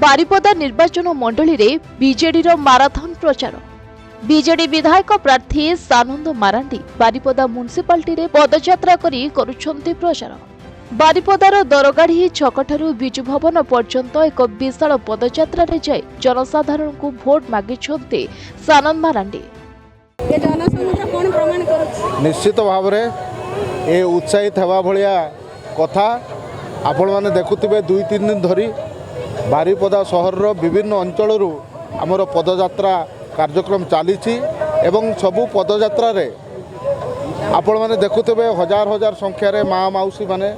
बारिपदा निर्वाचन मंडली रे बीजेडी माराथन प्रचार। बीजेडी विधायक प्रार्थी सानंद मारांडी बारिपदा म्युनिसिपालिटी रे पदयात्रा करी करुछन्ति प्रचार। बारिपदार दरगाढ़ी छकठारु बिजु भवन पर्यंत एक विशाल पदयात्रा रे जाय जनसाधारण को भोट मागिछन्ति सानंद मारांडी। निश्चित भाव में ये उत्साहित हवा भलिया कथा आपण माने देखुथिबे 2-3 दिन धरी बारिपदा सहर विभिन्न अंचल आमर पदयात्रा कार्यक्रम चली एवं सबू पदयात्रा रे आपण माने देखुथिबे हजार हजार संख्यार माँ मौसी माने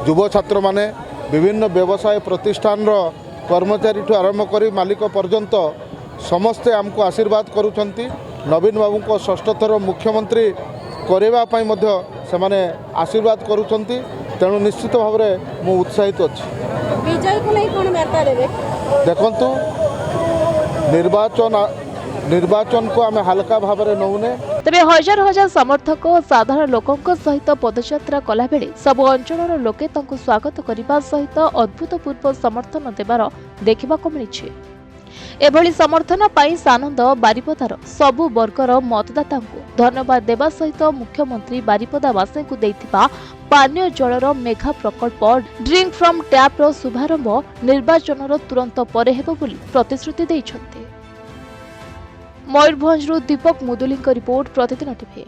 युव छात्र माने विभिन्न व्यवसाय प्रतिष्ठान कर्मचारी ठू आरंभ कर मालिक पर्यंत समस्ते आमको आशीर्वाद करुछंती। नवीन बाबू को षष्ठ थर मुख्यमंत्री करबा पई मध्य से माने आशीर्वाद करुछंती। तेणु निश्चित भाव में मु उत्साहित अच्छी। विजय को नहीं कोन वार्ता देबे देखंतु निर्वाचन को आम हल्का भाव में नौने। तबे हजार हजार समर्थक और साधारण लोकों सहित पदयात्रा कला बेले सबु अंचल लोके तांको स्वागत करने सहित अभूतपूर्व समर्थन देवार देखा मिली। एभली समर्थन पाई सानंद बारिपदार सबु वर्गर मतदाता धन्यवाद देवा सहित मुख्यमंत्री बारिपदावासी को देथिबा पानीय जलर मेघा प्रकल्प ड्रिंक फ्रॉम टैप रो शुभारंभ निर्वाचन तुरंत परे हेबो बोली प्रतिश्रुति दैछन्ते। मयूरभंजरू दीपक मुदुली रिपोर्ट प्रतिदिन टीवी।